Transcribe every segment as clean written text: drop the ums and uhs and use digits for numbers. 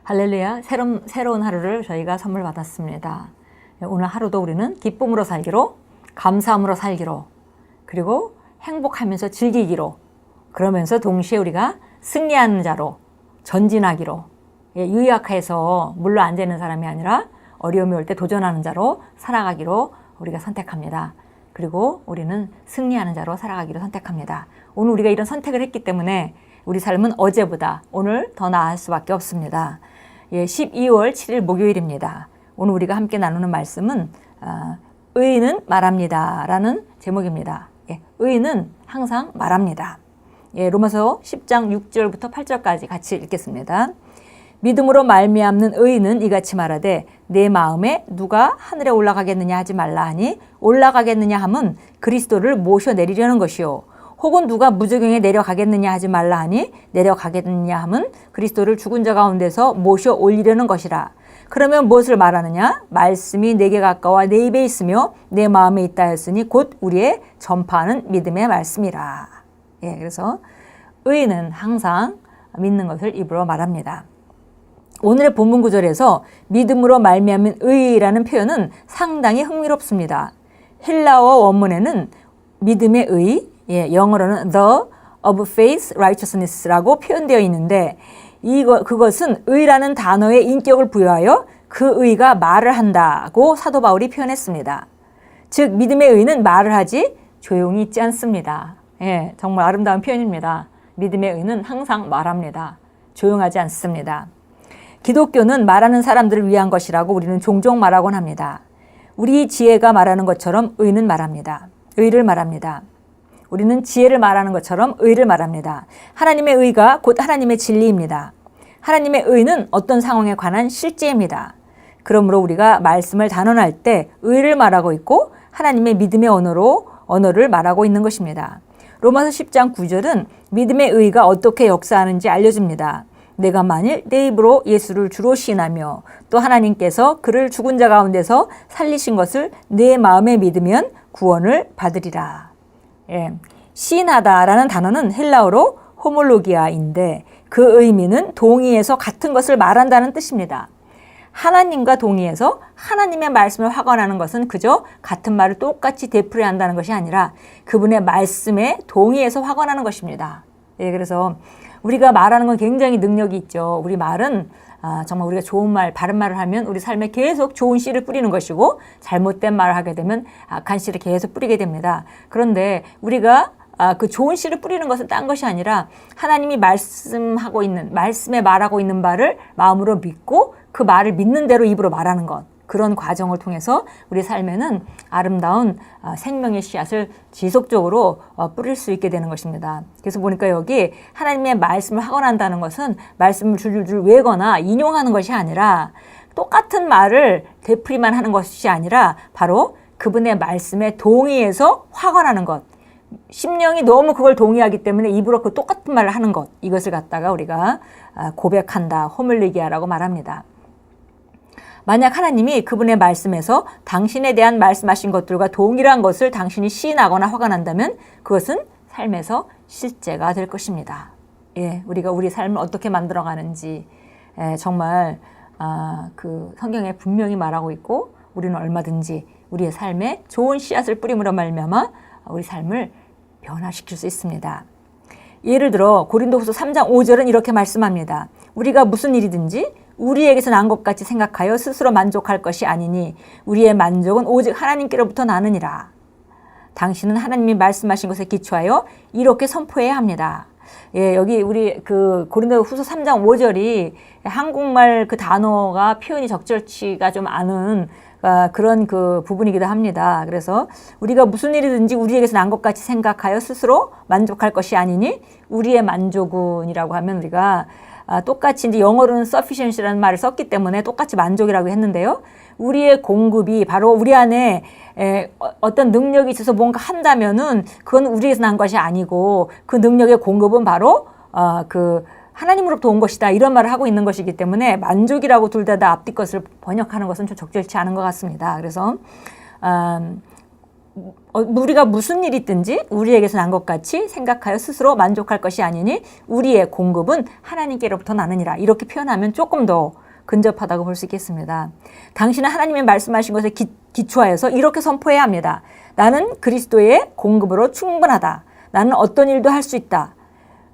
할렐루야, 새로운 하루를 저희가 선물 받았습니다. 오늘 하루도 우리는 기쁨으로 살기로, 감사함으로 살기로, 그리고 행복하면서 즐기기로, 그러면서 동시에 우리가 승리하는 자로, 전진하기로, 유약해서 물러 앉아있는 사람이 아니라 어려움이 올 때 도전하는 자로 살아가기로 우리가 선택합니다. 그리고 우리는 승리하는 자로 살아가기로 선택합니다. 오늘 우리가 이런 선택을 했기 때문에 우리 삶은 어제보다 오늘 더 나을 수밖에 없습니다. 12월 7일 목요일입니다. 오늘 우리가 함께 나누는 말씀은 의인은 말합니다 라는 제목입니다. 의인은 항상 말합니다. 로마서 10장 6절부터 8절까지 같이 읽겠습니다. 믿음으로 말미암는 의인은 이같이 말하되 내 마음에 누가 하늘에 올라가겠느냐 하지 말라 하니 올라가겠느냐 함은 그리스도를 모셔 내리려는 것이요 혹은 누가 무저경에 내려가겠느냐 하지 말라 하니 내려가겠느냐 함은 그리스도를 죽은 자 가운데서 모셔 올리려는 것이라. 그러면 무엇을 말하느냐? 말씀이 내게 가까워 내 입에 있으며 내 마음에 있다 했으니 곧 우리의 전파하는 믿음의 말씀이라. 그래서 의인은 항상 믿는 것을 입으로 말합니다. 오늘의 본문 구절에서 믿음으로 말미암은 의라는 표현은 상당히 흥미롭습니다. 헬라어 원문에는 믿음의 의, 영어로는 the of faith righteousness라고 표현되어 있는데 그것은 의라는 단어의 인격을 부여하여 그 의가 말을 한다고 사도 바울이 표현했습니다. 즉 믿음의 의는 말을 하지 조용히 있지 않습니다. 정말 아름다운 표현입니다. 믿음의 의는 항상 말합니다. 조용하지 않습니다. 기독교는 말하는 사람들을 위한 것이라고 우리는 종종 말하곤 합니다. 우리 지혜가 말하는 것처럼 의는 말합니다. 의를 말합니다. 우리는 지혜를 말하는 것처럼 의를 말합니다. 하나님의 의가 곧 하나님의 진리입니다. 하나님의 의는 어떤 상황에 관한 실제입니다. 그러므로 우리가 말씀을 단언할 때 의를 말하고 있고 하나님의 믿음의 언어를 말하고 있는 것입니다. 로마서 10장 9절은 믿음의 의가 어떻게 역사하는지 알려줍니다. 내가 만일 내 입으로 예수를 주로 시인하며 또 하나님께서 그를 죽은 자 가운데서 살리신 것을 내 마음에 믿으면 구원을 받으리라. 시인하다라는 단어는 헬라어로 호몰로기아인데 그 의미는 동의해서 같은 것을 말한다는 뜻입니다. 하나님과 동의해서 하나님의 말씀을 확언하는 것은 그저 같은 말을 똑같이 되풀이한다는 것이 아니라 그분의 말씀에 동의해서 확언하는 것입니다. 그래서 우리가 말하는 건 굉장히 능력이 있죠. 우리 말은 정말 우리가 좋은 말, 바른 말을 하면 우리 삶에 계속 좋은 씨를 뿌리는 것이고 잘못된 말을 하게 되면 악한 씨를 계속 뿌리게 됩니다. 그런데 우리가 그 좋은 씨를 뿌리는 것은 딴 것이 아니라 하나님이 말씀하고 있는, 말씀에 말하고 있는 바를 마음으로 믿고 그 말을 믿는 대로 입으로 말하는 것. 그런 과정을 통해서 우리 삶에는 아름다운 생명의 씨앗을 지속적으로 뿌릴 수 있게 되는 것입니다. 그래서 보니까 여기 하나님의 말씀을 확언한다는 것은 말씀을 줄줄줄 외거나 인용하는 것이 아니라 똑같은 말을 되풀이만 하는 것이 아니라 바로 그분의 말씀에 동의해서 확언하는 것. 심령이 너무 그걸 동의하기 때문에 입으로 그 똑같은 말을 하는 것. 이것을 갖다가 우리가 고백한다, 호밀리기아라고 말합니다. 만약 하나님이 그분의 말씀에서 당신에 대한 말씀하신 것들과 동일한 것을 당신이 시인하거나 확언한다면 그것은 삶에서 실제가 될 것입니다. 우리가 우리 삶을 어떻게 만들어가는지 정말 그 성경에 분명히 말하고 있고 우리는 얼마든지 우리의 삶에 좋은 씨앗을 뿌림으로 말미암아 우리 삶을 변화시킬 수 있습니다. 예를 들어 고린도후서 3장 5절은 이렇게 말씀합니다. 우리가 무슨 일이든지 우리에게서 난 것 같이 생각하여 스스로 만족할 것이 아니니 우리의 만족은 오직 하나님께로부터 나느니라. 당신은 하나님이 말씀하신 것에 기초하여 이렇게 선포해야 합니다. 여기 우리 그 고린도후서 3장 5절이 한국말 그 단어가 표현이 적절치가 좀 않은 그런 그 부분이기도 합니다. 그래서 우리가 무슨 일이든지 우리에게서 난 것 같이 생각하여 스스로 만족할 것이 아니니 우리의 만족은이라고 하면 우리가 똑같이 이제 영어로는 sufficiency라는 말을 썼기 때문에 똑같이 만족이라고 했는데요. 우리의 공급이 바로 우리 안에 어떤 능력이 있어서 뭔가 한다면은 그건 우리에서 난 것이 아니고 그 능력의 공급은 바로 그 하나님으로부터 온 것이다. 이런 말을 하고 있는 것이기 때문에 만족이라고 둘 다 앞뒤 것을 번역하는 것은 좀 적절치 않은 것 같습니다. 그래서 우리가 무슨 일이 있든지 우리에게서 난 것 같이 생각하여 스스로 만족할 것이 아니니 우리의 공급은 하나님께로부터 나느니라. 이렇게 표현하면 조금 더 근접하다고 볼 수 있겠습니다. 당신은 하나님의 말씀하신 것에 기초하여서 이렇게 선포해야 합니다. 나는 그리스도의 공급으로 충분하다. 나는 어떤 일도 할 수 있다.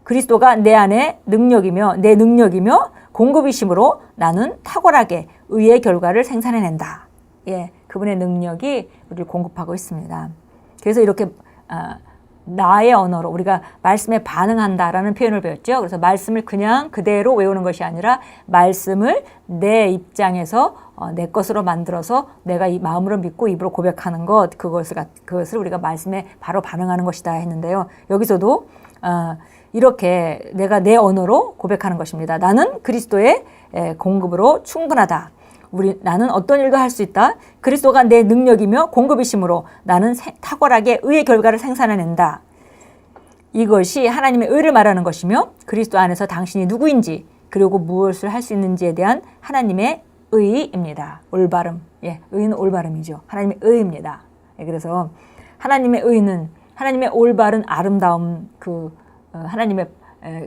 그리스도가 내 안에 능력이며 내 능력이며 공급이심으로 나는 탁월하게 의의 결과를 생산해낸다. 예, 그분의 능력이 우리를 공급하고 있습니다. 그래서 이렇게 나의 언어로 우리가 말씀에 반응한다라는 표현을 배웠죠. 그래서 말씀을 그냥 그대로 외우는 것이 아니라 말씀을 내 입장에서 내 것으로 만들어서 내가 이 마음으로 믿고 입으로 고백하는 것, 그것을 우리가 말씀에 바로 반응하는 것이다 했는데요. 여기서도 이렇게 내가 내 언어로 고백하는 것입니다. 나는 그리스도의 공급으로 충분하다. 나는 어떤 일도 할 수 있다. 그리스도가 내 능력이며 공급이심으로 나는 탁월하게 의의 결과를 생산해낸다. 이것이 하나님의 의를 말하는 것이며 그리스도 안에서 당신이 누구인지 그리고 무엇을 할 수 있는지에 대한 하나님의 의입니다. 올바름. 예, 의는 올바름이죠. 하나님의 의입니다. 예, 그래서 하나님의 의는 하나님의 올바른 아름다움, 하나님의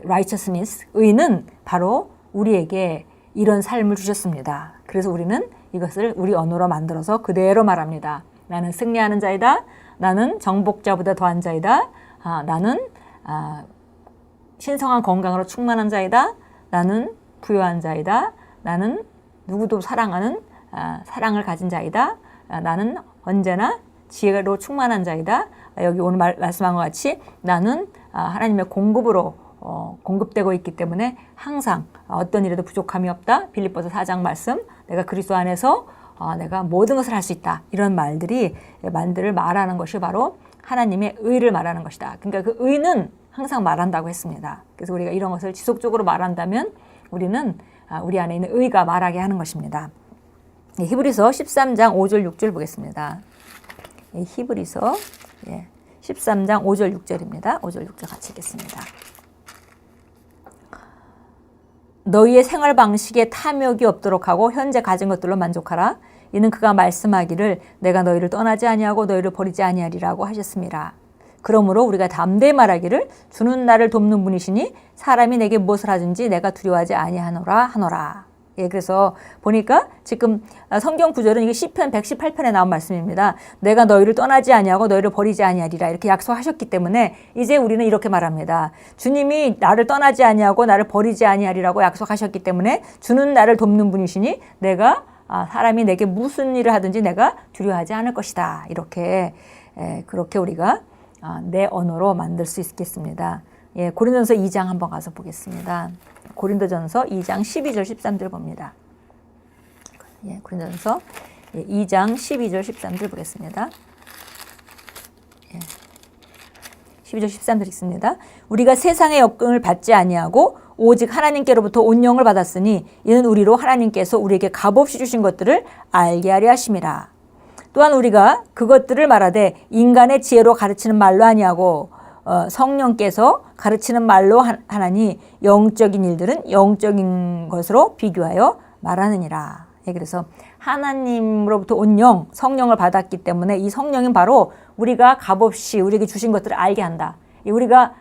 righteousness, 의는 바로 우리에게 이런 삶을 주셨습니다. 그래서 우리는 이것을 우리 언어로 만들어서 그대로 말합니다. 나는 승리하는 자이다. 나는 정복자보다 더한 자이다. 나는 신성한 건강으로 충만한 자이다. 나는 부유한 자이다. 나는 누구도 사랑하는 사랑을 가진 자이다. 나는 언제나 지혜로 충만한 자이다. 여기 오늘 말씀한 것 같이 나는 하나님의 공급으로 공급되고 있기 때문에 항상 어떤 일에도 부족함이 없다. 빌립보서 4장 말씀. 내가 그리스도 안에서 내가 모든 것을 할 수 있다. 이런 말들을 말하는 것이 바로 하나님의 의를 말하는 것이다. 그러니까 그 의는 항상 말한다고 했습니다. 그래서 우리가 이런 것을 지속적으로 말한다면 우리는 우리 안에 있는 의가 말하게 하는 것입니다. 히브리서 13장 5절 6절 보겠습니다. 히브리서 13장 5절 6절입니다. 5절 6절 같이 읽겠습니다. 너희의 생활 방식에 탐욕이 없도록 하고 현재 가진 것들로 만족하라. 이는 그가 말씀하기를 내가 너희를 떠나지 아니하고 너희를 버리지 아니하리라고 하셨습니다. 그러므로 우리가 담대히 말하기를 주는 나를 돕는 분이시니 사람이 내게 무엇을 하든지 내가 두려워하지 아니하노라. 예, 그래서 보니까 지금 성경 구절은 이게 시편 118편에 나온 말씀입니다. 내가 너희를 떠나지 아니하고 너희를 버리지 아니하리라 이렇게 약속하셨기 때문에 이제 우리는 이렇게 말합니다. 주님이 나를 떠나지 아니하고 나를 버리지 아니하리라고 약속하셨기 때문에 주는 나를 돕는 분이시니 내가 사람이 내게 무슨 일을 하든지 내가 두려워하지 않을 것이다. 이렇게 그렇게 우리가 내 언어로 만들 수 있겠습니다. 예, 고린도전서 2장 한번 가서 보겠습니다. 고린도전서 2장 12절 13절 봅니다. 예, 고린도전서 2장 12절 13절 보겠습니다. 예. 12절 13절 읽습니다. 우리가 세상의 역경을 받지 아니하고 오직 하나님께로부터 온영을 받았으니 이는 우리로 하나님께서 우리에게 값없이 주신 것들을 알게 하려 하심이라. 또한 우리가 그것들을 말하되 인간의 지혜로 가르치는 말로 아니하고 성령께서 가르치는 말로 하나니 영적인 일들은 영적인 것으로 비교하여 말하느니라. 예, 그래서 하나님으로부터 온 영, 성령을 받았기 때문에 이 성령은 바로 우리가 값없이 우리에게 주신 것들을 알게 한다. 우리가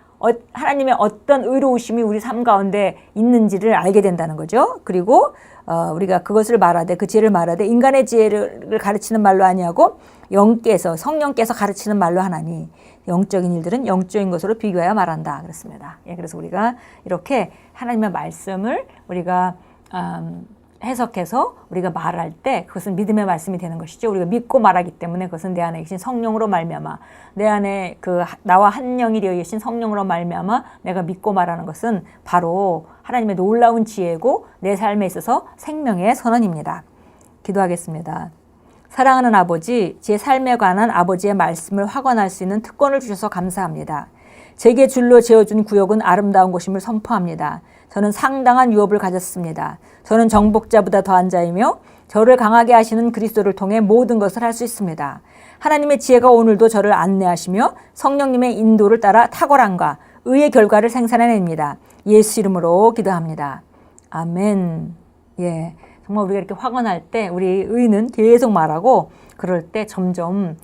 하나님의 어떤 의로우심이 우리 삶 가운데 있는지를 알게 된다는 거죠. 그리고 우리가 그것을 말하되 그 지혜를 말하되 인간의 지혜를 가르치는 말로 아니하고 성령께서 가르치는 말로 하나니 영적인 일들은 영적인 것으로 비교하여 말한다 그랬습니다. 예, 그래서 우리가 이렇게 하나님의 말씀을 우리가 해석해서 우리가 말할 때 그것은 믿음의 말씀이 되는 것이죠. 우리가 믿고 말하기 때문에 그것은 내 안에 계신 성령으로 말미암아 내 안에 나와 한 영이 되어 계신 성령으로 말미암아 내가 믿고 말하는 것은 바로 하나님의 놀라운 지혜고 내 삶에 있어서 생명의 선언입니다. 기도하겠습니다. 사랑하는 아버지, 제 삶에 관한 아버지의 말씀을 확언할 수 있는 특권을 주셔서 감사합니다. 제게 줄로 지어준 구역은 아름다운 곳임을 선포합니다. 저는 상당한 유업을 가졌습니다. 저는 정복자보다 더한 자이며 저를 강하게 하시는 그리스도를 통해 모든 것을 할 수 있습니다. 하나님의 지혜가 오늘도 저를 안내하시며 성령님의 인도를 따라 탁월함과 의의 결과를 생산해냅니다. 예수 이름으로 기도합니다. 아멘. 예, 정말 우리가 이렇게 확언할 때 우리 의는 계속 말하고 그럴 때 점점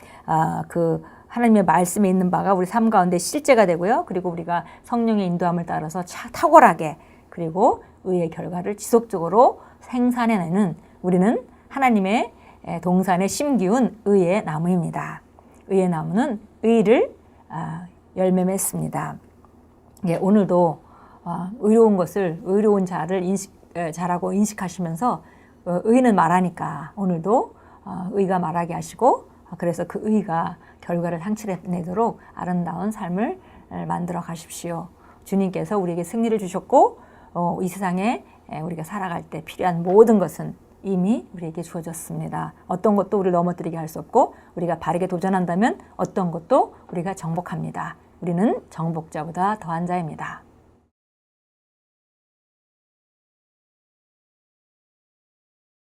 그 하나님의 말씀에 있는 바가 우리 삶 가운데 실제가 되고요. 그리고 우리가 성령의 인도함을 따라서 탁월하게 그리고 의의 결과를 지속적으로 생산해내는 우리는 하나님의 동산에 심기운 의의 나무입니다. 의의 나무는 의를 열매 맺습니다. 예, 오늘도 의로운 것을 의로운 자라고 인식하시면서 의는 말하니까 오늘도 의가 말하게 하시고 그래서 그 의가 결과를 상실해내도록 아름다운 삶을 만들어 가십시오. 주님께서 우리에게 승리를 주셨고 이 세상에 우리가 살아갈 때 필요한 모든 것은 이미 우리에게 주어졌습니다. 어떤 것도 우리를 넘어뜨리게 할 수 없고 우리가 바르게 도전한다면 어떤 것도 우리가 정복합니다. 우리는 정복자보다 더한 자입니다.